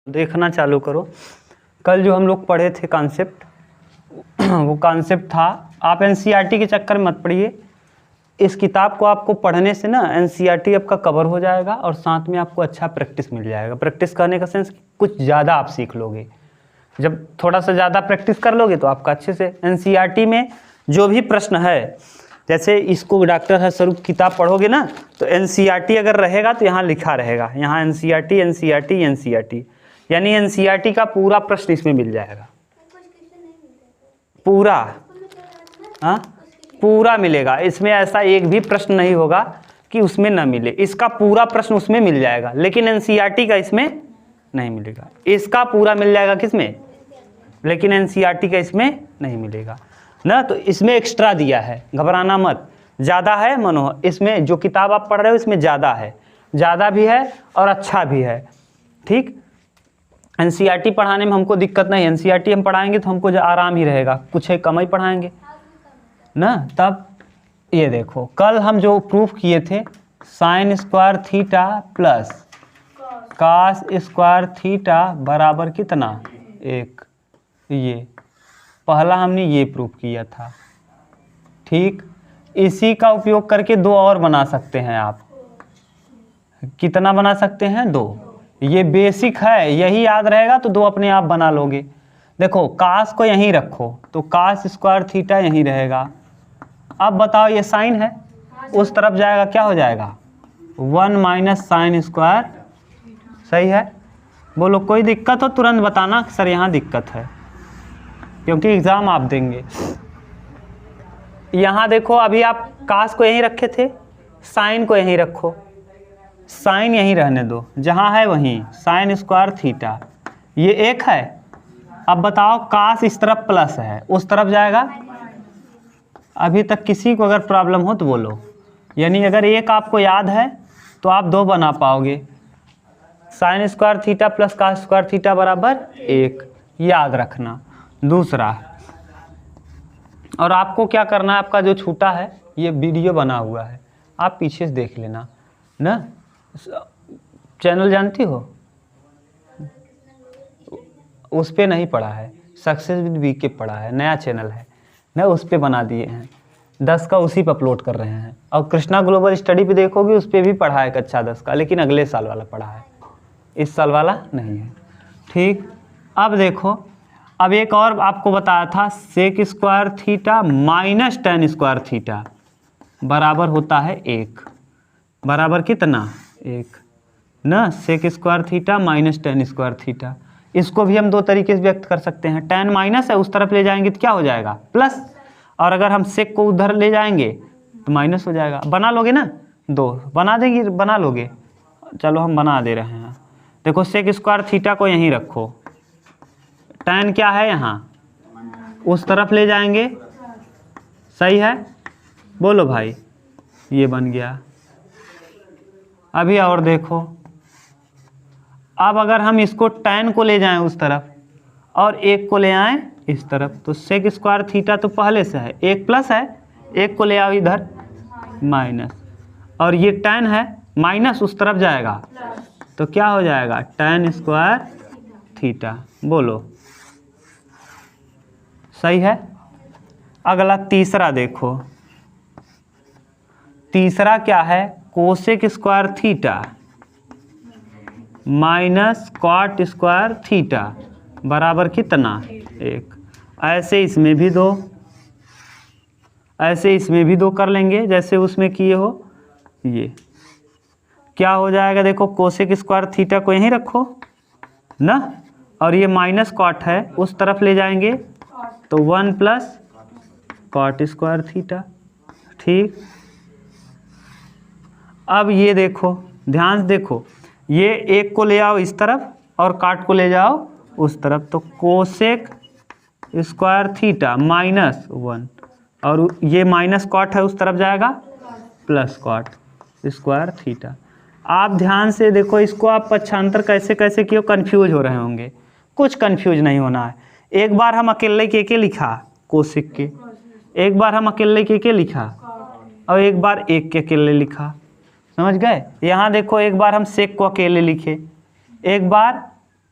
देखना चालू करो। कल जो हम लोग पढ़े थे कॉन्सेप्ट, वो कॉन्सेप्ट था, आप एनसीईआरटी के चक्कर में मत पड़िए। इस किताब को आपको पढ़ने से ना एनसीईआरटी आपका कवर हो जाएगा और साथ में आपको अच्छा प्रैक्टिस मिल जाएगा। प्रैक्टिस करने का सेंस कुछ ज़्यादा आप सीख लोगे। जब थोड़ा सा ज़्यादा प्रैक्टिस कर लोगे तो आपका अच्छे से एनसीईआरटी में जो भी प्रश्न है, जैसे इसको डॉक्टर हर्षरूप किताब पढ़ोगे ना तो एनसीईआरटी अगर रहेगा तो यहाँ लिखा रहेगा, यहाँ एनसीईआरटी एनसीईआरटी एनसीईआरटी, यानी एनसीईआरटी का पूरा प्रश्न इसमें मिल जाएगा। पूरा, हाँ पूरा मिलेगा। इसमें ऐसा एक भी प्रश्न नहीं होगा कि उसमें ना मिले। इसका पूरा प्रश्न उसमें मिल जाएगा, लेकिन एनसीईआरटी का इसमें नहीं मिलेगा। इसका पूरा मिल जाएगा किसमें, लेकिन एनसीईआरटी का इसमें नहीं मिलेगा ना। तो इसमें एक्स्ट्रा दिया है, घबराना मत। ज़्यादा है मनोहर, इसमें जो किताब आप पढ़ रहे हो इसमें ज़्यादा है, ज़्यादा भी है और अच्छा भी है। ठीक, एनसीईआरटी पढ़ाने में हमको दिक्कत नहीं। एनसीईआरटी हम पढ़ाएंगे तो हमको आराम ही रहेगा, कुछ है कम ही पढ़ाएंगे ना। तब ये देखो, कल हम जो प्रूफ किए थे sign square theta plus cos square theta बराबर कितना, 1। ये पहला हमने ये प्रूफ किया था। ठीक, इसी का उपयोग करके दो और बना सकते हैं आप। कितना बना सकते हैं, 2। ये बेसिक है, यही याद रहेगा तो 2 अपने आप बना लोगे। देखो कास को यहीं रखो तो कास स्क्वायर थीटा यहीं रहेगा। अब बताओ ये साइन है, उस तरफ जाएगा, क्या हो जाएगा 1 माइनस साइन स्क्वायर। सही है, बोलो कोई दिक्कत हो तुरंत बताना सर यहाँ दिक्कत है, क्योंकि एग्ज़ाम आप देंगे। यहाँ देखो अभी आप कास को यहीं रखे थे, साइन को यहीं रखो, साइन यहीं रहने दो, जहाँ है वहीं साइन स्क्वायर थीटा। ये 1 है। अब बताओ कास इस तरफ प्लस है, उस तरफ जाएगा। अभी तक किसी को अगर प्रॉब्लम हो तो बोलो, यानी अगर 1 आपको याद है तो आप 2 बना पाओगे। Sine square theta plus cos square theta बराबर 1, याद रखना। दूसरा, और आपको क्या करना है, आपका जो छूटा है ये वीडियो बना हुआ है, आप पीछे से देख लेना ना। चैनल जानती हो, उस पे नहीं पढ़ा है, सक्सेस विद वीके पढ़ा है, नया चैनल है ना, उस पे बना दिए हैं। 10 का उसी पे अपलोड कर रहे हैं। और कृष्णा ग्लोबल स्टडी पे देखोगे उस पे भी पढ़ा है कक्षा 10 का, लेकिन अगले साल वाला पढ़ा है, इस साल वाला नहीं है। ठीक, अब देखो, अब एक और आपको बताया था, sec square theta minus tan square theta बराबर होता है 1। बराबर कितना, 1 ना। Sec square theta minus tan square theta, इसको भी हम 2 तरीके से व्यक्त कर सकते हैं। टेन माइनस है, उस तरफ ले जाएंगे तो क्या हो जाएगा, प्लस। और अगर हम सेक को उधर ले जाएंगे तो माइनस हो जाएगा। बना लोगे ना, 2 बना देंगे, बना लोगे। चलो हम बना दे रहे हैं। देखो सेक स्क्वायर थीटा को यहीं रखो, टेन क्या है यहाँ, उस तरफ ले जाएंगे। सही है, बोलो भाई, ये बन गया। अभी और देखो, अब अगर हम इसको टेन को ले जाएं उस तरफ और 1 को ले आएं इस तरफ, तो सेक स्क्वायर थीटा तो पहले से है, 1 प्लस है, 1 को ले आओ इधर माइनस, और ये टेन है, माइनस उस तरफ जाएगा तो क्या हो जाएगा, टेन स्क्वायर थीटा। बोलो सही है। अगला तीसरा देखो, तीसरा क्या है, cosec square theta minus cot square theta बराबर कितना, 1। ऐसे इसमें भी 2, ऐसे इसमें भी 2 कर लेंगे जैसे उसमें किए हो। ये क्या हो जाएगा, देखो कोसेक स्क्वायर थीटा को यहीं रखो ना, और ये माइनस कॉट है, उस तरफ ले जाएंगे तो 1 प्लस कॉट स्क्वायर थीटा। ठीक, अब ये देखो, ध्यान से देखो, ये 1 को ले आओ इस तरफ और काट को ले जाओ उस तरफ, तो कोसेक स्क्वायर थीटा माइनस 1, और ये माइनस कॉट है उस तरफ जाएगा प्लस कॉट स्क्वायर थीटा। आप ध्यान से देखो, इसको आप पक्षांतर कैसे कैसे किए, कंफ्यूज हो रहे होंगे। कुछ कंफ्यूज नहीं होना है। एक बार हम अकेले के लिखा कोसेक के, एक बार हम अकेले के लिखा, और एक बार 1 के अकेले लिखा। समझ गए। यहाँ देखो, एक बार हम सेक को अकेले लिखे, एक बार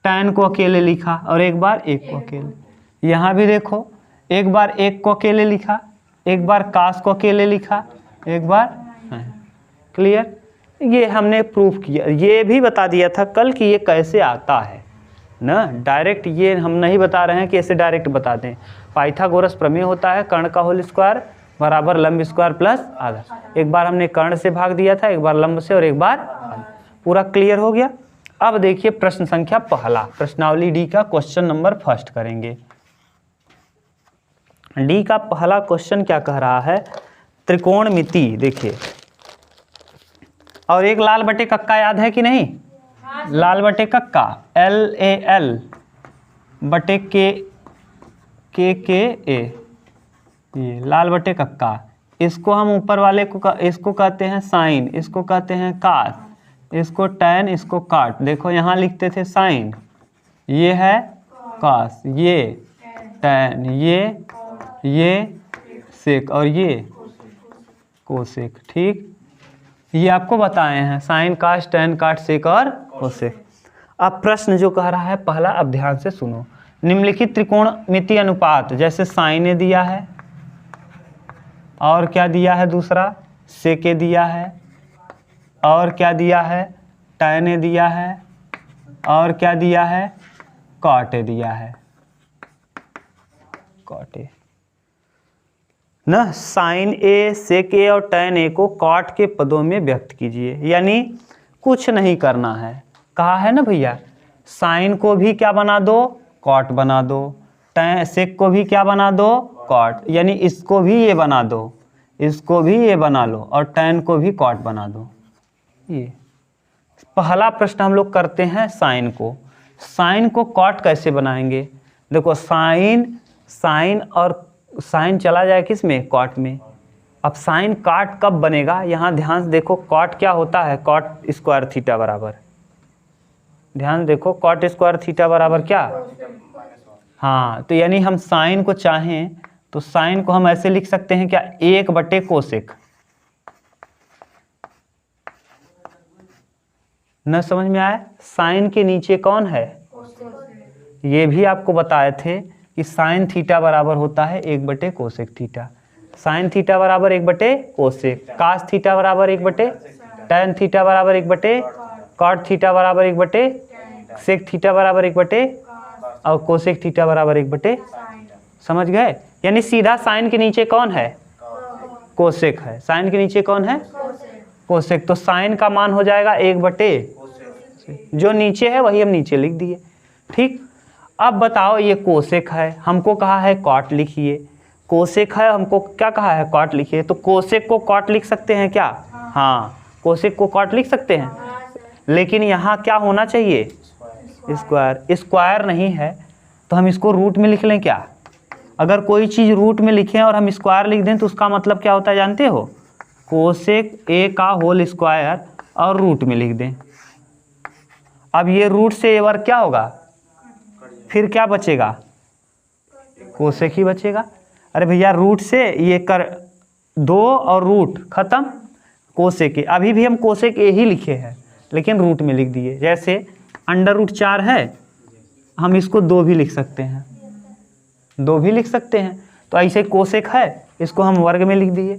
tan को अकेले लिखा और एक बार 1 को अकेले। यहाँ भी देखो, एक बार 1 को अकेले लिखा, एक बार cos को अकेले लिखा, एक बार। क्लियर? ये हमने प्रूफ किया, ये भी बता दिया था कल कि ये कैसे आता है ना। डायरेक्ट ये हम नहीं बता रहे हैं कि ऐसे डायरेक्ट बता दें। पाइथागोरस प्रमेय होता है कर्ण का होल स्क्वायर बराबर लंब स्क्वायर प्लस आधा। एक बार हमने कर्ण से भाग दिया था, एक बार लंब से और एक बार पूरा क्लियर हो गया। अब देखिए प्रश्न संख्या पहला, प्रश्नावली डी का क्वेश्चन नंबर फर्स्ट करेंगे। डी का पहला क्वेश्चन क्या कह रहा है, त्रिकोणमिति। देखिए, और एक लाल बटे कक्का याद है कि नहीं? लाल बटे कक्का LAL बटे के ए, ये लाल बटे कक्का। इसको हम ऊपर वाले को इसको कहते हैं साइन, इसको कहते हैं कास, इसको टैन, इसको काट। देखो यहाँ लिखते थे साइन, ये है कास, ये टैन, ये सेक और ये कोसेक। ठीक, ये आपको बताए हैं साइन, कास, टैन, काट, सेक और कोसेक। अब प्रश्न जो कह रहा है पहला, अब ध्यान से सुनो। निम्नलिखित त्रिकोणमिति अनुपात, जैसे साइन ने दिया है और क्या दिया है, दूसरा सेके दिया है और क्या दिया है, टैन ने दिया है और क्या दिया है, काटे दिया है, काटे ना। साइन ए, सेक ए और टैन ए को कॉट के पदों में व्यक्त कीजिए, यानी कुछ नहीं करना है। कहा है ना भैया, साइन को भी क्या बना दो, कॉट बना दो, टैन सेक को भी क्या बना दो, कॉट, यानी इसको भी ये बना दो, इसको भी ये बना लो और टैन को भी कॉट बना दो। ये पहला प्रश्न हम लोग करते हैं साइन को। साइन को कॉट कैसे बनाएंगे? देखो साइन और साइन चला जाए किस में, कॉट में। अब साइन काट कब बनेगा, यहाँ ध्यान से देखो, कॉट क्या होता है, कॉट स्क्वायर थीटा बराबर, ध्यान देखो, कॉट स्क्वायर थीटा बराबर क्या, हाँ। तो यानी हम साइन को चाहें तो साइन को हम ऐसे लिख सकते हैं क्या, 1 बटे कोसेक। न समझ में आया? साइन के नीचे कौन है, ये भी आपको बताए थे कि साइन थीटा बराबर होता है 1 बटे कोसेक थीटा। साइन थीटा बराबर 1 बटे कोसेक, कास थीटा बराबर 1 बटे टैन थीटा बराबर 1 बटे कॉट थीटा बराबर 1 बटे सेक थीटा बराबर 1 बटे और कोसेक थीटा बराबर 1 बटे। समझ गए? यानी सीधा साइन के नीचे कौन है, कोसेक है। साइन के नीचे कौन है, कोसेक। तो साइन का मान हो जाएगा 1 बटे, जो नीचे है वही हम नीचे लिख दिए। ठीक, अब बताओ, ये कोसेक है, हमको कहा है कॉट लिखिए। कोसेक है, हमको क्या कहा है, कॉट लिखिए। तो कोसेक को कॉट लिख सकते हैं क्या? हाँ, कोसेक को कॉट लिख सकते हैं, लेकिन यहाँ क्या होना चाहिए, स्क्वायर। स्क्वायर नहीं है तो हम इसको रूट में लिख लें क्या? अगर कोई चीज़ रूट में लिखें और हम स्क्वायर लिख दें तो उसका मतलब क्या होता है जानते हो, कोसेक ए का होल स्क्वायर और रूट में लिख दें। अब ये रूट से ए वर्ग क्या होगा, फिर क्या बचेगा, कोसेक ही बचेगा। अरे भैया रूट से ये कर 2 और रूट खत्म, कोसेक ए। अभी भी हम कोसेक ए ही लिखे हैं लेकिन रूट में लिख दिए। जैसे √4 है, हम इसको 2 भी लिख सकते हैं, 2 भी लिख सकते हैं। तो ऐसे कोसेक है, इसको हम वर्ग में लिख दिए।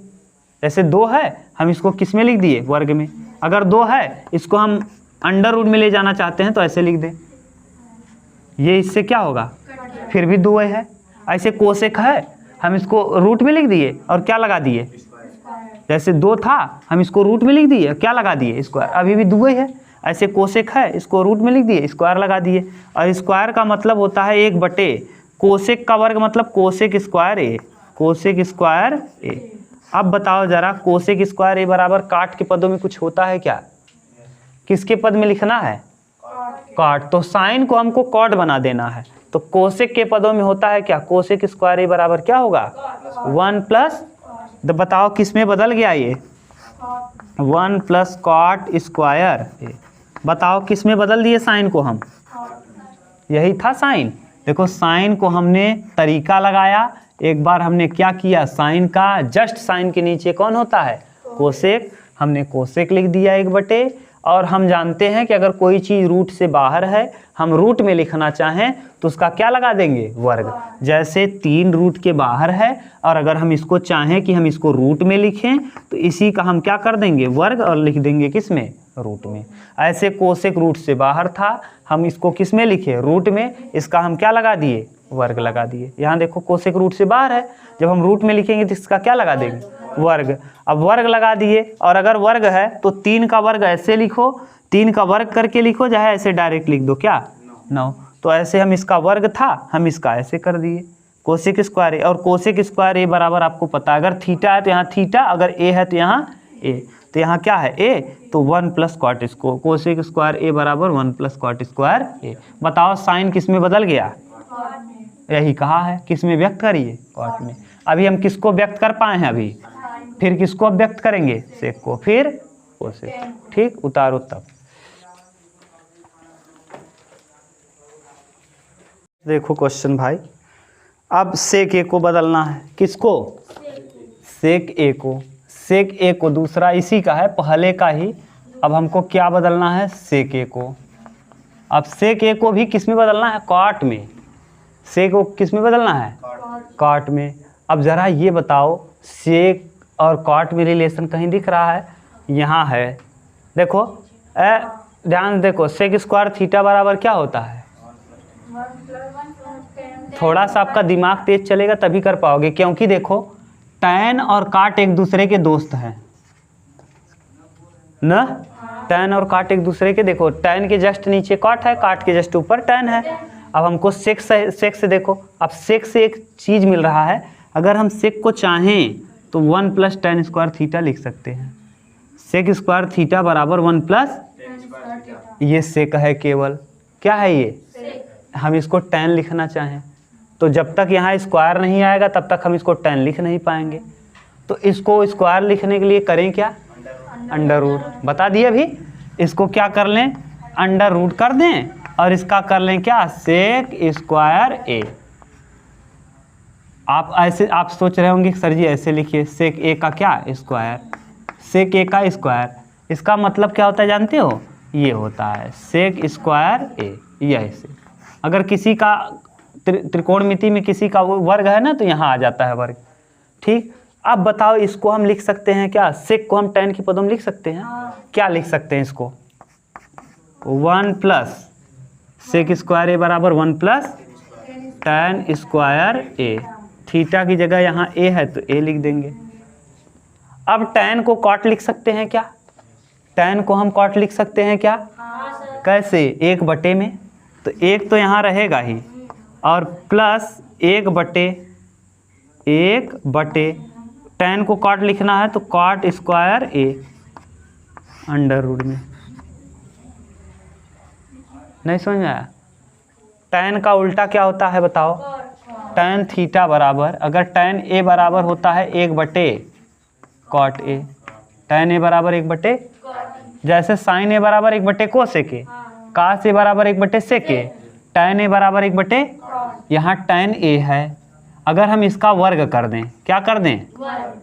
जैसे 2 है, हम इसको किस में लिख दिए, वर्ग में। अगर 2 है, इसको हम √ में ले जाना चाहते हैं तो ऐसे लिख दें, ये इससे क्या होगा, फिर भी 2 है। ऐसे कोसेक है, हम इसको रूट में लिख दिए और क्या लगा दिए, जैसे 2 था हम इसको रूट में लिख दिए, क्या लगा दिए, स्क्वायर, अभी भी 2 है। ऐसे कोसेक है, इसको रूट में लिख दिए, स्क्वायर लगा दिए। और स्क्वायर का मतलब होता है 1 बटे कोसेक का वर्ग, मतलब कोसेक स्क्वायर ए, कोसेक स्क्वायर ए। अब बताओ जरा, कोसेक स्क्वायर ए बराबर काट के पदों में कुछ होता है क्या, किसके पद में लिखना है, कॉट। तो साइन को हमको कॉट बना देना है, तो कोसेक के पदों में होता है क्या, कोसेक स्क्वायर ए बराबर क्या होगा, 1 प्लस, तो बताओ किस में बदल गया ये, 1 प्लस कॉट स्क्वायर ए। बताओ किस में बदल दिए साइन को हम, यही था साइन। देखो साइन को हमने तरीका लगाया, एक बार हमने क्या किया, साइन का जस्ट साइन के नीचे कौन होता है, कोसेक, हमने कोसेक लिख दिया 1 बटे, और हम जानते हैं कि अगर कोई चीज़ रूट से बाहर है, हम रूट में लिखना चाहें तो उसका क्या लगा देंगे, वर्ग। जैसे 3 रूट के बाहर है और अगर हम इसको चाहें कि हम इसको रूट में लिखें तो इसी का हम क्या कर देंगे, वर्ग, और लिख देंगे किस में, रूट में। ऐसे कोसेक रूट से बाहर था, हम इसको किस में लिखे, रूट में, इसका हम क्या लगा दिए, वर्ग लगा दिए। यहाँ देखो कोसेक रूट से बाहर है, जब हम रूट में लिखेंगे तो इसका क्या लगा देंगे, वर्ग। अब वर्ग लगा दिए, और अगर वर्ग है तो 3 का वर्ग ऐसे लिखो, 3 का वर्ग करके लिखो, चाहे ऐसे डायरेक्ट लिख दो, क्या 9। तो ऐसे हम इसका वर्ग था, हम इसका ऐसे कर दिए कोसेक स्क्वायर ए। और कोसेक स्क्वायर ए बराबर आपको पता है, अगर थीटा है तो यहाँ थीटा, अगर ए है तो यहाँ ए, तो यहाँ क्या है ए, तो 1 plus cot square, cosec square A बराबर 1 प्लस कॉट स्क्वायर ए। बताओ साइन किस में बदल गया, यही कहा है, किस में व्यक्त करिए, कॉट में। अभी हम किसको व्यक्त कर पाए हैं, अभी फिर किसको व्यक्त करेंगे, सेक को, फिर कोसेक। ठीक, उतारो तब। देखो क्वेश्चन भाई, अब सेक ए को बदलना है, किसको, सेक ए को, सेक ए को दूसरा इसी का है, पहले का ही। अब हमको क्या बदलना है, सेक ए को। अब सेक ए को भी किस में बदलना है, कॉट में। सेक को किस में बदलना है, कॉट में। अब ज़रा ये बताओ, सेक और कॉट में रिलेशन कहीं दिख रहा है, यहाँ है, देखो ध्यान देखो, सेक स्क्वायर थीटा बराबर क्या होता है, थोड़ा सा आपका दिमाग तेज चलेगा तभी कर पाओगे, क्योंकि देखो टैन और काट एक दूसरे के दोस्त हैं ना, टैन और काट एक दूसरे के, देखो टैन के जस्ट नीचे काट है, काट के जस्ट ऊपर टैन है। अब हमको सेक से देखो, अब सेक से एक चीज़ मिल रहा है, अगर हम सेक को चाहें तो 1 प्लस टैन स्क्वायर थीटा लिख सकते हैं। सेक स्क्वायर थीटा बराबर 1 प्लस, ये सेक है केवल, क्या है ये, हम इसको टैन लिखना चाहें तो जब तक यहाँ स्क्वायर नहीं आएगा तब तक हम इसको टैन लिख नहीं पाएंगे। तो इसको स्क्वायर लिखने के लिए करें क्या, अंडर रूट। बता दिए अभी, इसको क्या कर लें, अंडर रूट कर दें, और इसका कर लें क्या, सेक स्क्वायर ए। आप ऐसे आप सोच रहे होंगे सर जी ऐसे लिखिए, सेक ए का क्या, स्क्वायर, सेक ए का स्क्वायर, इसका मतलब क्या होता है जानते हो, ये होता है सेक स्क्वायर ए। ये ऐसे अगर किसी का त्रिकोणमिति में किसी का वो वर्ग है ना तो यहाँ आ जाता है वर्ग। ठीक, अब बताओ इसको हम लिख सकते हैं क्या, सेक को हम टैन की पदों में लिख सकते हैं, क्या लिख सकते हैं इसको, 1 प्लस सेक स्क्वायर ए बराबर 1 प्लस टैन स्क्वायर ए। थीटा की जगह यहाँ ए है तो ए लिख देंगे। अब टैन को कॉट लिख सकते हैं क्या, टैन को हम कॉट लिख सकते हैं क्या, कैसे, 1 बटे में, तो 1 तो यहाँ रहेगा ही, और प्लस 1 बटे टैन को कॉट लिखना है तो cot square A under root में। नहीं समझ में आया, टैन का उल्टा क्या होता है बताओ, टैन थीटा बराबर, अगर टैन ए बराबर होता है 1 बटे कॉट ए, टैन ए बराबर 1 बटे, जैसे साइन ए बराबर 1 बटे कोसेक ए, कास ए बराबर 1 बटे सेक ए, टैन ए बराबर 1 बटे, यहाँ टैन ए है, अगर हम इसका वर्ग कर दें, क्या कर दें,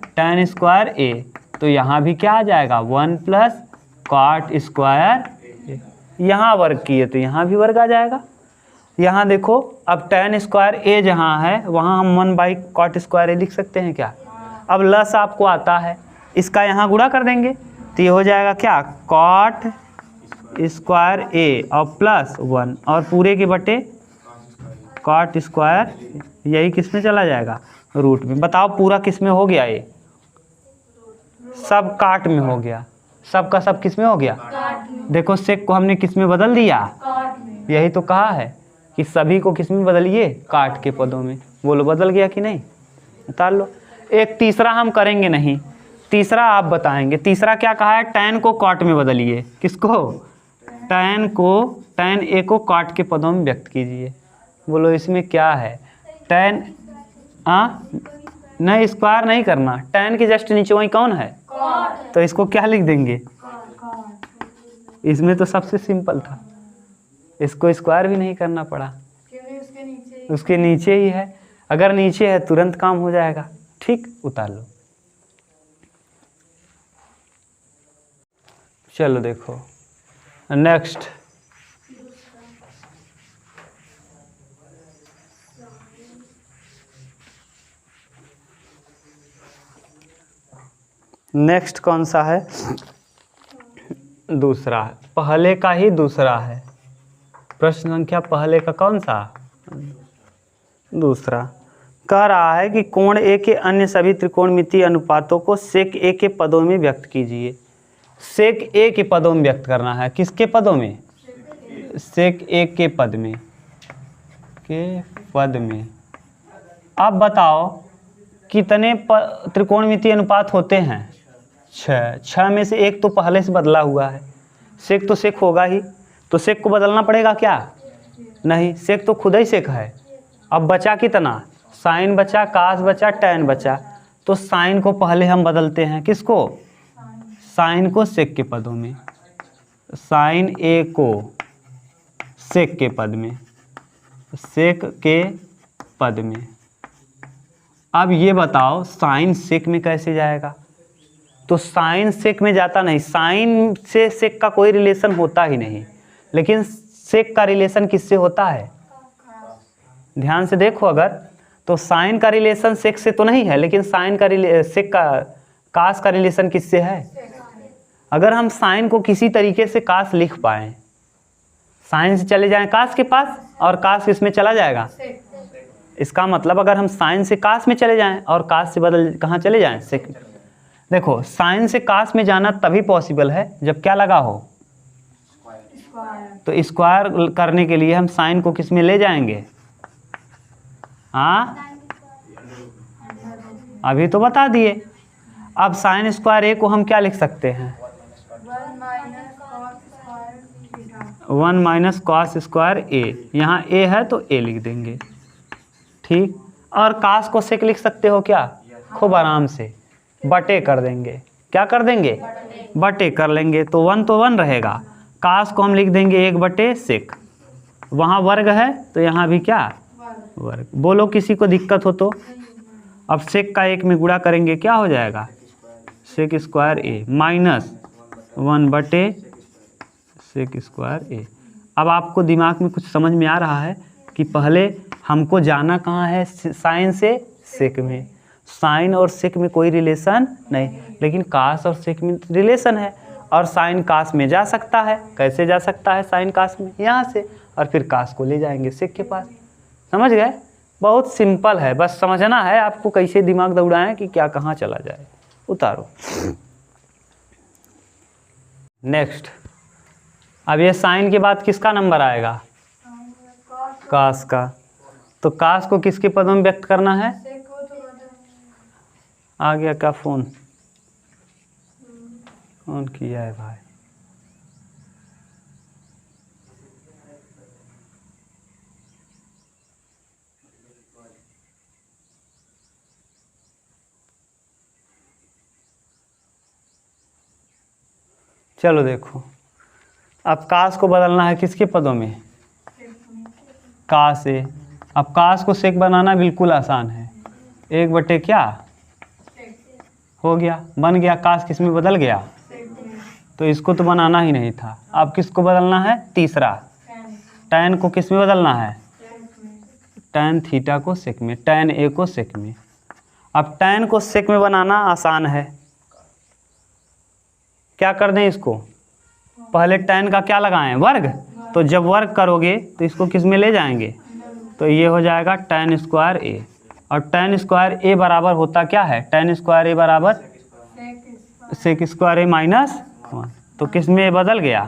टैन स्क्वायर ए, तो यहाँ भी क्या आ जाएगा, 1 प्लस कॉट स्क्वायर ए। यहाँ वर्ग किए तो यहाँ भी वर्ग आ जाएगा। यहाँ देखो, अब टैन स्क्वायर ए जहाँ है वहाँ हम 1 बाई कॉट स्क्वायर ए लिख सकते हैं क्या। अब लस आपको आता है, इसका यहाँ गुणा कर देंगे तो ये हो जाएगा क्या, कॉट स्क्वायर ए और प्लस 1 और पूरे के बटे कॉट स्क्वायर, यही किस में चला जाएगा, रूट में। बताओ पूरा किस में हो गया, ये सब काट में हो गया, सब का सब किस में हो गया, देखो सेक को हमने किस में बदल दिया, यही तो कहा है कि सभी को किस में बदलिए, काट के पदों में। बोलो बदल गया कि नहीं, उतार लो। एक तीसरा हम करेंगे नहीं, तीसरा आप बताएंगे। तीसरा क्या कहा है, टैन को कॉट में बदलिए, किसको, टैन को, टैन ए को कॉट के पदों में व्यक्त कीजिए। बोलो इसमें क्या है, टैन, नहीं स्क्वायर नहीं करना, टैन के जस्ट नीचे वही कौन है, तो इसको क्या लिख देंगे, इसमें तो सबसे सिंपल था, इसको स्क्वायर भी नहीं करना पड़ा, उसके नीचे ही है, अगर नीचे है तुरंत काम हो जाएगा। ठीक, उतार लो। चलो देखो नेक्स्ट नेक्स्ट कौन सा है? दूसरा, पहले का ही दूसरा है। प्रश्न संख्या पहले का कौन सा? दूसरा। कह रहा है कि कोण ए के अन्य सभी त्रिकोणमितीय अनुपातों को सेक ए के पदों में व्यक्त कीजिए। सेक ए के पदों में व्यक्त करना है। किसके पदों में? सेक ए के पद में, अब बताओ कितने त्रिकोणमितीय अनुपात होते हैं? 6। 6 में से एक तो पहले से बदला हुआ है। सेक तो सेक होगा ही, तो सेक को बदलना पड़ेगा क्या? नहीं, सेक तो खुद ही सेक है। अब बचा कितना? साइन बचा, कास बचा, टैन बचा। तो साइन को पहले हम बदलते हैं। किसको? साइन को सेक के पदों में। साइन ए को सेक के पद में, सेक के पद में। अब ये बताओ साइन सेक में कैसे जाएगा? तो साइन सेक में जाता नहीं। साइन से सेक का कोई रिलेशन होता ही नहीं। लेकिन सेक का रिलेशन किससे होता है? ध्यान से देखो अगर, तो साइन का रिलेशन सेक से तो नहीं है, लेकिन साइन का सेक का कास का रिलेशन किससे है? अगर हम साइन को किसी तरीके से कास लिख पाएँ, साइन से चले जाएं कास के पास और कास किसमें चला जाएगा? इसका मतलब अगर हम साइन से कास में चले जाएं और कास से बदल कहाँ चले जाएं? सेक। देखो साइन से कास में जाना तभी पॉसिबल है जब क्या लगा हो? तो स्क्वायर करने के लिए हम साइन को किस में ले जाएंगे? हाँ, अभी तो बता दिए। अब साइन स्क्वायर ए को हम क्या लिख सकते हैं? 1 माइनस कॉस स्क्वायर ए। यहाँ ए है तो ए लिख देंगे, ठीक। और कास को सेक लिख सकते हो क्या? खूब आराम से बटे कर देंगे। क्या कर देंगे? बटे कर लेंगे। तो 1 तो 1 रहेगा। कास को हम लिख देंगे 1 बटे सेक। वहाँ वर्ग है तो यहाँ भी क्या? वर्ग। बोलो किसी को दिक्कत हो तो। अब सेक का 1 में गुणा करेंगे, क्या हो जाएगा? सेक स्क्वायर ए माइनस 1 बटे सेक स्क्वायर ए। अब आपको दिमाग में कुछ समझ में आ रहा है कि पहले हमको जाना कहाँ है? साइन से सेक में। साइन और सेक में कोई रिलेशन नहीं, लेकिन कास और सेक में रिलेशन है। और साइन कास में जा सकता है। कैसे जा सकता है साइन कास में? यहाँ से, और फिर कास को ले जाएंगे सेक के पास। समझ गए? बहुत सिंपल है, बस समझना है आपको कैसे दिमाग दौड़ाएं कि क्या कहाँ चला जाए। उतारो। नेक्स्ट, अब ये साइन के बाद किसका नंबर आएगा? कास का। तो कास को किसके पदों में व्यक्त करना है? आ गया क्या फोन? फोन किया है भाई। चलो देखो, अब कास को बदलना है किसके पदों में? कास से। अब कास को सेक बनाना बिल्कुल आसान है। 1 बटे क्या हो गया? बन गया। कास किस में बदल गया? तो इसको तो बनाना ही नहीं था। अब किसको बदलना है? तीसरा। टैन को किस में बदलना है? टैन थीटा को सेक में, टैन ए को सेक में। अब टैन को सेक में बनाना आसान है। क्या कर दें इसको? पहले टैन का क्या लगाएं? वर्ग। तो जब वर्ग करोगे तो इसको किस में ले जाएंगे? तो ये हो जाएगा टैन स्क्वायर ए। और टैन स्क्वायर ए बराबर होता क्या है? टैन स्क्वायर ए बराबर सेक स्क्वायर ए माइनस 1। तो किस में बदल गया?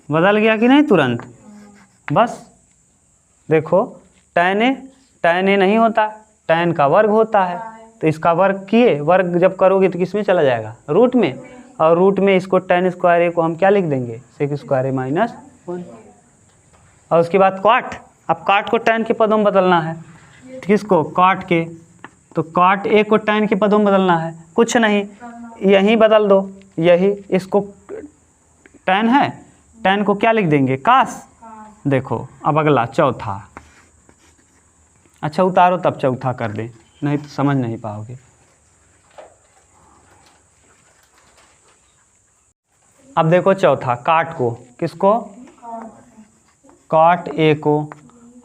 बदल गया कि नहीं तुरंत? बस देखो, टैन ए नहीं होता, टैन का वर्ग होता है। तो इसका वर्ग किए, वर्ग जब करोगे तो किस में चला जाएगा? रूट में। और रूट में इसको टैन स्क्वायर ए को हम क्या लिख देंगे? सेक स्क्वायर ए माइनस 1। और उसके बाद कॉट। अब कॉट को टैन के पदों में बदलना है। किसको? कॉट के। तो कॉट ए को टैन के पदों में बदलना है। कुछ नहीं, यहीं बदल दो। यही इसको टैन है, टैन को क्या लिख देंगे? कास। देखो अब अगला चौथा। अच्छा उतारो तब चौथा कर दें, नहीं तो समझ नहीं पाओगे। अब देखो चौथा, काट को, किसको, काट ए को।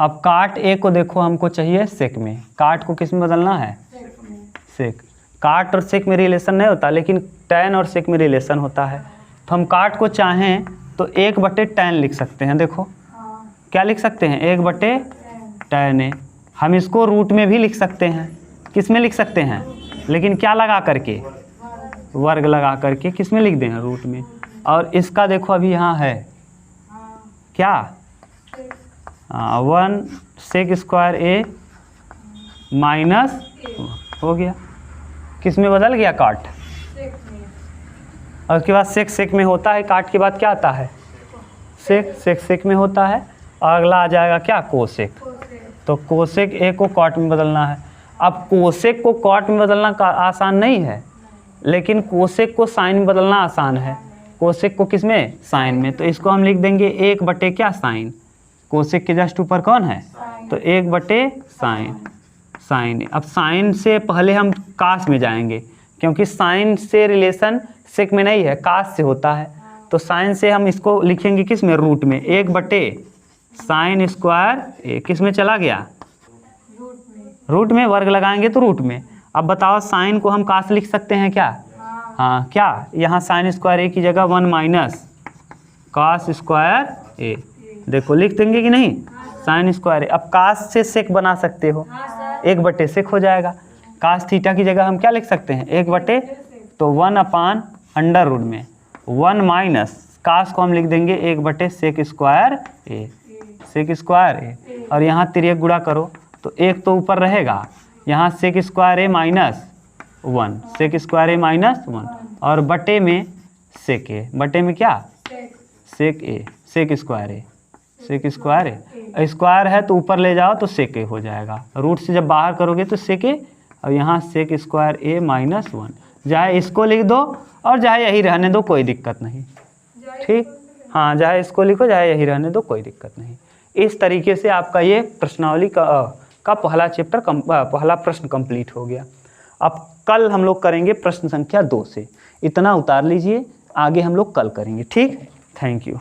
अब काट ए को देखो हमको चाहिए सेक में, काट को किस में बदलना है, सेक। काट और सेक में रिलेशन नहीं होता, लेकिन टैन और सेक में रिलेशन होता है। तो हम काट को चाहें तो 1/tan लिख सकते हैं। देखो क्या लिख सकते हैं, 1/tan ए। हम इसको रूट में भी लिख सकते हैं, किस में लिख सकते हैं, लेकिन क्या लगा करके, वर्ग लगा करके किस में लिख दें, रूट में। और इसका देखो अभी यहाँ है क्या, 1 sec² a माइनस हो गया, किस में बदल गया, काट। और उसके बाद सेक में होता है, काट के बाद क्या आता है, सेक में होता है। और अगला आ जाएगा क्या, कोसेक। तो कोसेक ए को कॉट में बदलना है। अब कोसेक को कॉट में बदलना आसान नहीं है, लेकिन कोसेक को साइन में बदलना आसान है। कोसेक को किस में, साइन में। तो इसको हम लिख देंगे 1 क्या, साइन। कोसेक के जस्ट ऊपर कौन है, तो 1 साइन, साइन। अब साइन से पहले हम कास में जाएंगे, क्योंकि साइन से रिलेशन सेक में नहीं है, कास से होता है। तो साइन से हम इसको लिखेंगे किस में, रूट में। 1/sin² ए किस में चला गया, रूट में। वर्ग लगाएंगे तो रूट में। अब बताओ साइन को हम कास लिख सकते हैं क्या, हाँ क्या, यहाँ sin² ए की जगह 1 - cos² ए। देखो लिख देंगे कि नहीं, sin² ए। अब कास से सेक बना सकते हो, 1/sec हो जाएगा। कास थीटा की जगह हम क्या लिख सकते हैं, 1/, तो 1/√, में 1 - कास को हम लिख देंगे 1/sec² ए, sec² ए। और यहाँ तिर्यक गुणा करो तो एक तो ऊपर रहेगा, यहाँ sec² ए माइनस 1, sec² ए माइनस 1, और बटे में सेक ए, बटे में क्या, सेक ए, sec² ए, sec² ए। स्क्वायर है तो ऊपर ले जाओ तो सेक ए हो जाएगा, रूट से जब बाहर करोगे तो सेक ए। और यहाँ sec² ए माइनस 1, चाहे इसको लिख दो और चाहे यही रहने दो, कोई दिक्कत नहीं, ठीक। हाँ, चाहे इसको लिखो चाहे यही रहने दो, कोई दिक्कत नहीं। इस तरीके से आपका ये प्रश्नावली का पहला चैप्टर पहला प्रश्न कंप्लीट हो गया। अब कल हम लोग करेंगे प्रश्न संख्या 2 से। इतना उतार लीजिए, आगे हम लोग कल करेंगे, ठीक। Thank you.